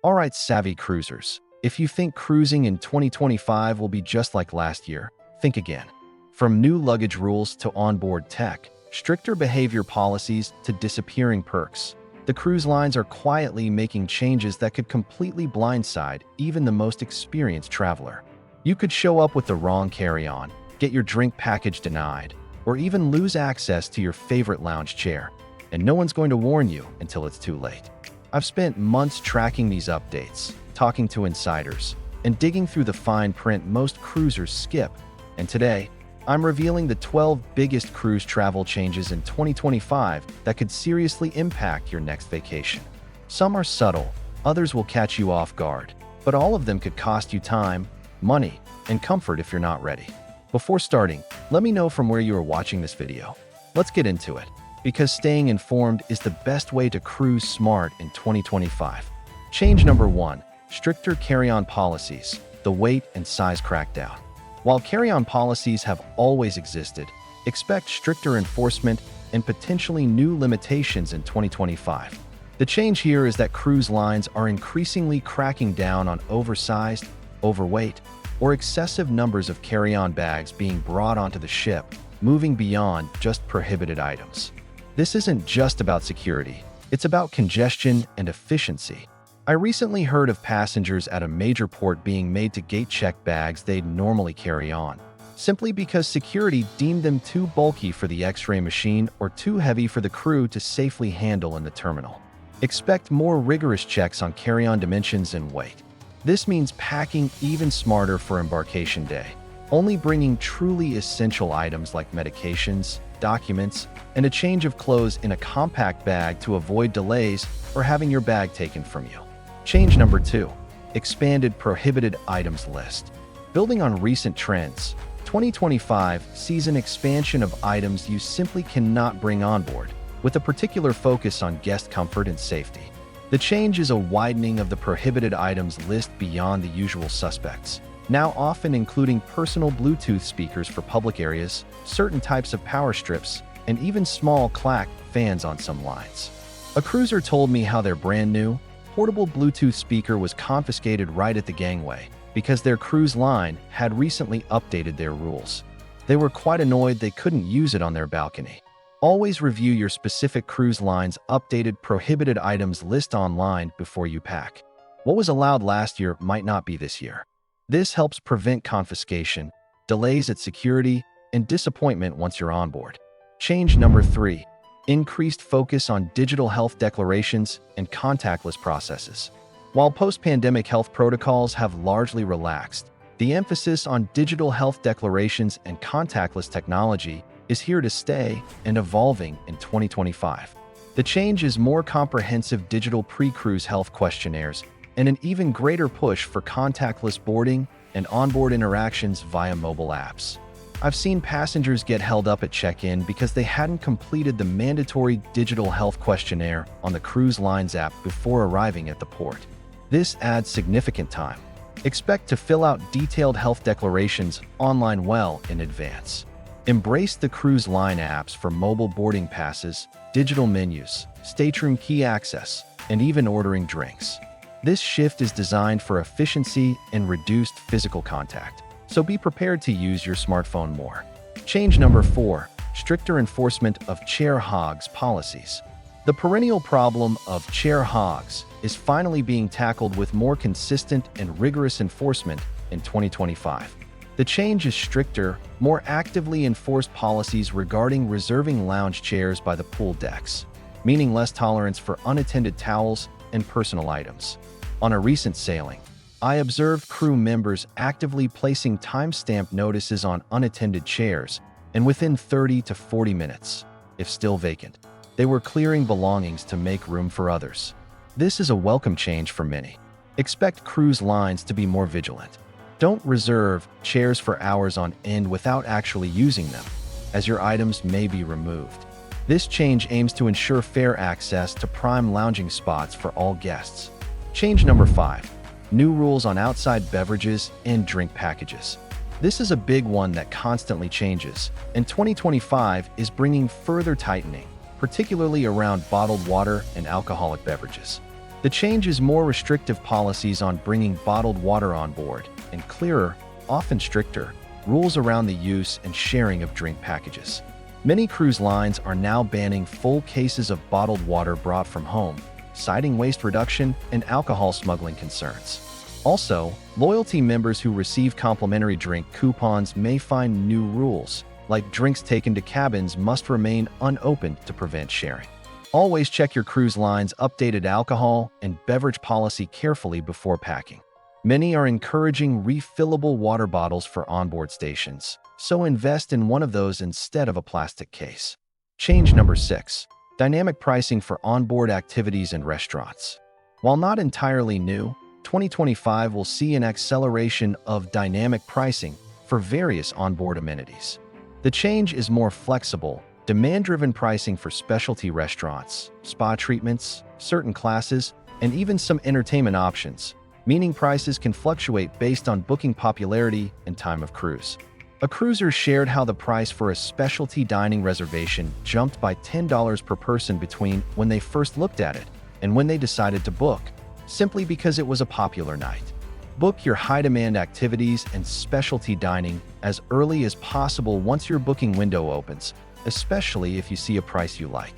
Alright, savvy cruisers. If you think cruising in 2025 will be just like last year, think again. From new luggage rules to onboard tech, stricter behavior policies to disappearing perks, the cruise lines are quietly making changes that could completely blindside even the most experienced traveler. You could show up with the wrong carry-on, get your drink package denied, or even lose access to your favorite lounge chair, and no one's going to warn you until it's too late. I've spent months tracking these updates, talking to insiders, and digging through the fine print most cruisers skip. And today, I'm revealing the 12 biggest cruise travel changes in 2025 that could seriously impact your next vacation. Some are subtle, others will catch you off guard, but all of them could cost you time, money, and comfort if you're not ready. Before starting, let me know from where you are watching this video. Let's get into it, because staying informed is the best way to cruise smart in 2025. Change number 1, stricter carry-on policies, the weight and size crackdown. While carry-on policies have always existed, expect stricter enforcement and potentially new limitations in 2025. The change here is that cruise lines are increasingly cracking down on oversized, overweight, or excessive numbers of carry-on bags being brought onto the ship, moving beyond just prohibited items. This isn't just about security, it's about congestion and efficiency. I recently heard of passengers at a major port being made to gate-check bags they'd normally carry on, simply because security deemed them too bulky for the X-ray machine or too heavy for the crew to safely handle in the terminal. Expect more rigorous checks on carry-on dimensions and weight. This means packing even smarter for embarkation day, only bringing truly essential items like medications, documents, and a change of clothes in a compact bag to avoid delays or having your bag taken from you. Change number 2, expanded prohibited items list. Building on recent trends, 2025 sees an expansion of items you simply cannot bring on board, with a particular focus on guest comfort and safety. The change is a widening of the prohibited items list beyond the usual suspects, now often including personal Bluetooth speakers for public areas, certain types of power strips, and even small clack fans on some lines. A cruiser told me how their brand new, portable Bluetooth speaker was confiscated right at the gangway because their cruise line had recently updated their rules. They were quite annoyed they couldn't use it on their balcony. Always review your specific cruise line's updated prohibited items list online before you pack. What was allowed last year might not be this year. This helps prevent confiscation, delays at security, and disappointment once you're on board. Change number 3, increased focus on digital health declarations and contactless processes. While post-pandemic health protocols have largely relaxed, the emphasis on digital health declarations and contactless technology is here to stay and evolving in 2025. The change is more comprehensive digital pre-cruise health questionnaires and an even greater push for contactless boarding and onboard interactions via mobile apps. I've seen passengers get held up at check-in because they hadn't completed the mandatory digital health questionnaire on the cruise line's app before arriving at the port. This adds significant time. Expect to fill out detailed health declarations online well in advance. Embrace the cruise line apps for mobile boarding passes, digital menus, stateroom key access, and even ordering drinks. This shift is designed for efficiency and reduced physical contact, so be prepared to use your smartphone more. Change number 4, stricter enforcement of chair hogs policies. The perennial problem of chair hogs is finally being tackled with more consistent and rigorous enforcement in 2025. The change is stricter, more actively enforced policies regarding reserving lounge chairs by the pool decks, meaning less tolerance for unattended towels and personal items. On a recent sailing, I observed crew members actively placing timestamp notices on unattended chairs, and within 30 to 40 minutes, if still vacant, they were clearing belongings to make room for others. This is a welcome change for many. Expect cruise lines to be more vigilant. Don't reserve chairs for hours on end without actually using them, as your items may be removed. This change aims to ensure fair access to prime lounging spots for all guests. Change number 5, new rules on outside beverages and drink packages. This is a big one that constantly changes, and 2025 is bringing further tightening, particularly around bottled water and alcoholic beverages. The change is more restrictive policies on bringing bottled water on board, and clearer, often stricter, rules around the use and sharing of drink packages. Many cruise lines are now banning full cases of bottled water brought from home, citing waste reduction and alcohol smuggling concerns. Also, loyalty members who receive complimentary drink coupons may find new rules, like drinks taken to cabins must remain unopened to prevent sharing. Always check your cruise line's updated alcohol and beverage policy carefully before packing. Many are encouraging refillable water bottles for onboard stations, so invest in one of those instead of a plastic case. Change number 6. Dynamic pricing for onboard activities and restaurants. While not entirely new, 2025 will see an acceleration of dynamic pricing for various onboard amenities. The change is more flexible, demand-driven pricing for specialty restaurants, spa treatments, certain classes, and even some entertainment options, meaning prices can fluctuate based on booking popularity and time of cruise. A cruiser shared how the price for a specialty dining reservation jumped by $10 per person between when they first looked at it and when they decided to book, simply because it was a popular night. Book your high-demand activities and specialty dining as early as possible once your booking window opens, especially if you see a price you like.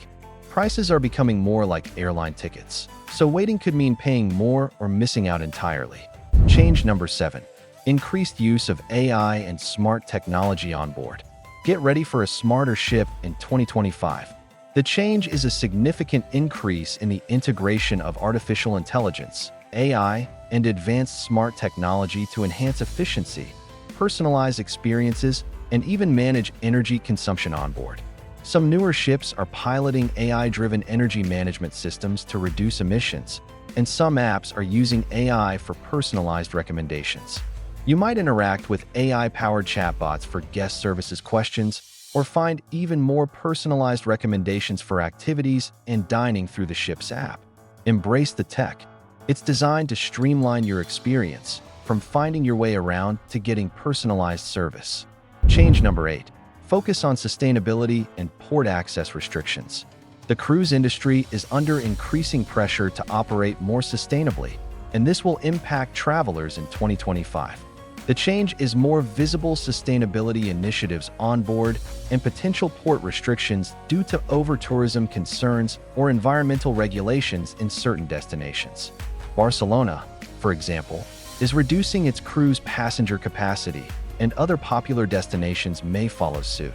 Prices are becoming more like airline tickets, so waiting could mean paying more or missing out entirely. Change number 7. Increased use of AI and smart technology on board. Get ready for a smarter ship in 2025. The change is a significant increase in the integration of artificial intelligence, AI, and advanced smart technology to enhance efficiency, personalize experiences, and even manage energy consumption on board. Some newer ships are piloting AI-driven energy management systems to reduce emissions, and some apps are using AI for personalized recommendations. You might interact with AI-powered chatbots for guest services questions, or find even more personalized recommendations for activities and dining through the ship's app. Embrace the tech. It's designed to streamline your experience, from finding your way around to getting personalized service. Change number 8. Focus on sustainability and port access restrictions. The cruise industry is under increasing pressure to operate more sustainably, and this will impact travelers in 2025. The change is more visible sustainability initiatives on board and potential port restrictions due to over-tourism concerns or environmental regulations in certain destinations. Barcelona, for example, is reducing its cruise passenger capacity, and other popular destinations may follow suit.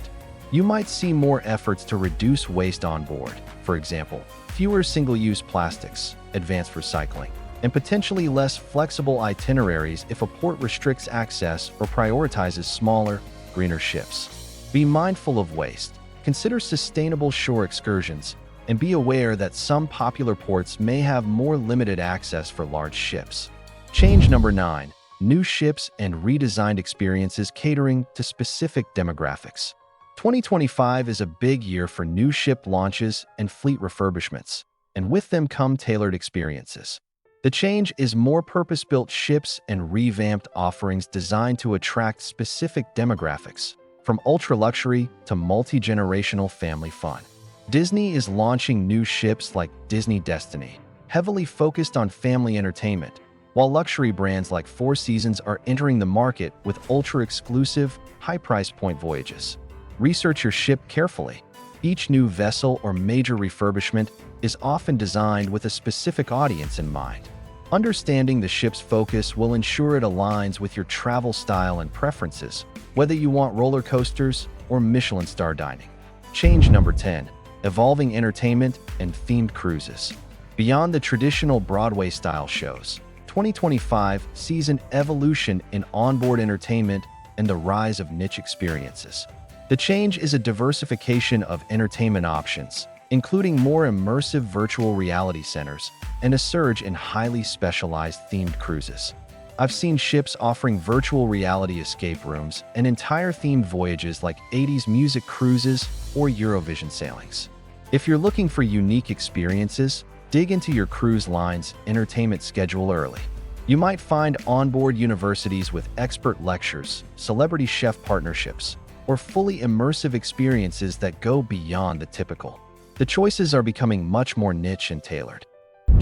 You might see more efforts to reduce waste on board, for example, fewer single-use plastics, advanced recycling, and potentially less flexible itineraries if a port restricts access or prioritizes smaller, greener ships. Be mindful of waste, consider sustainable shore excursions, and be aware that some popular ports may have more limited access for large ships. Change number 9. New ships and redesigned experiences catering to specific demographics. 2025 is a big year for new ship launches and fleet refurbishments, and with them come tailored experiences. The change is more purpose-built ships and revamped offerings designed to attract specific demographics, from ultra-luxury to multi-generational family fun. Disney is launching new ships like Disney Destiny, heavily focused on family entertainment, while luxury brands like Four Seasons are entering the market with ultra-exclusive, high-price point voyages. Research your ship carefully. Each new vessel or major refurbishment is often designed with a specific audience in mind. Understanding the ship's focus will ensure it aligns with your travel style and preferences, whether you want roller coasters or Michelin star dining. Change number 10. Evolving entertainment and themed cruises. Beyond the traditional Broadway-style shows, 2025 sees an evolution in onboard entertainment and the rise of niche experiences. The change is a diversification of entertainment options, including more immersive virtual reality centers and a surge in highly specialized themed cruises. I've seen ships offering virtual reality escape rooms and entire themed voyages like 80s music cruises or Eurovision sailings. If you're looking for unique experiences, dig into your cruise line's entertainment schedule early. You might find onboard universities with expert lectures, celebrity chef partnerships, or fully immersive experiences that go beyond the typical. The choices are becoming much more niche and tailored.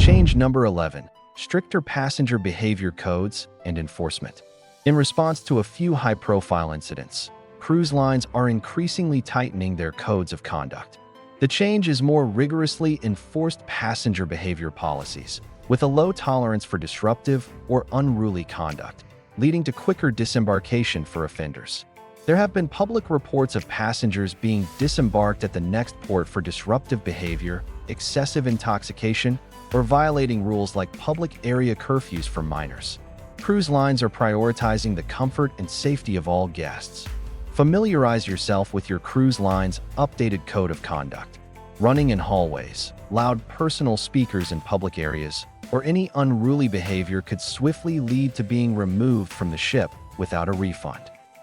Change number 11. Stricter passenger behavior codes and enforcement. In response to a few high-profile incidents, cruise lines are increasingly tightening their codes of conduct. The change is more rigorously enforced passenger behavior policies, with a low tolerance for disruptive or unruly conduct, leading to quicker disembarkation for offenders. There have been public reports of passengers being disembarked at the next port for disruptive behavior, excessive intoxication, or violating rules like public area curfews for minors. Cruise lines are prioritizing the comfort and safety of all guests. Familiarize yourself with your cruise line's updated code of conduct. Running in hallways, loud personal speakers in public areas, or any unruly behavior could swiftly lead to being removed from the ship without a refund.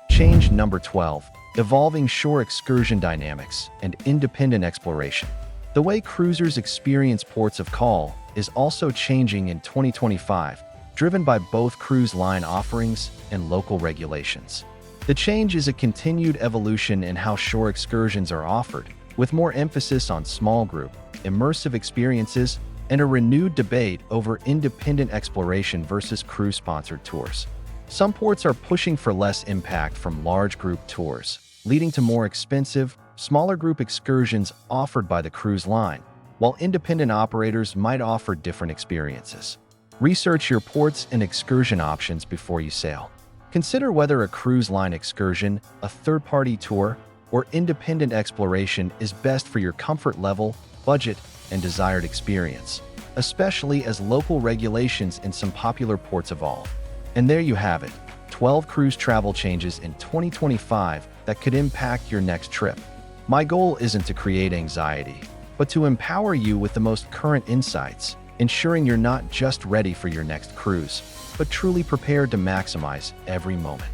Change number 12. Evolving shore excursion dynamics and independent exploration. The way cruisers experience ports of call is also changing in 2025, driven by both cruise line offerings and local regulations. The change is a continued evolution in how shore excursions are offered, with more emphasis on small group, immersive experiences, and a renewed debate over independent exploration versus cruise-sponsored tours. Some ports are pushing for less impact from large group tours, leading to more expensive, smaller group excursions offered by the cruise line, while independent operators might offer different experiences. Research your ports and excursion options before you sail. Consider whether a cruise line excursion, a third-party tour, or independent exploration is best for your comfort level, budget, and desired experience, especially as local regulations in some popular ports evolve. And there you have it, 12 cruise travel changes in 2025 that could impact your next trip. My goal isn't to create anxiety, but to empower you with the most current insights, ensuring you're not just ready for your next cruise, but truly prepared to maximize every moment.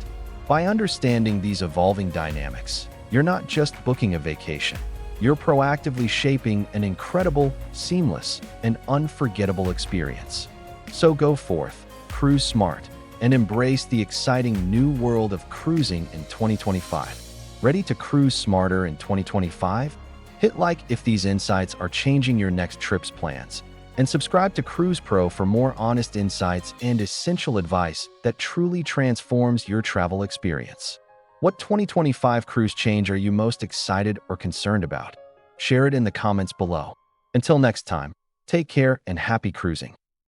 By understanding these evolving dynamics, you're not just booking a vacation. You're proactively shaping an incredible, seamless, and unforgettable experience. So go forth, cruise smart, and embrace the exciting new world of cruising in 2025. Ready to cruise smarter in 2025? Hit like if these insights are changing your next trip's plans, and subscribe to Cruise Pro for more honest insights and essential advice that truly transforms your travel experience. What 2025 cruise change are you most excited or concerned about? Share it in the comments below. Until next time, take care and happy cruising.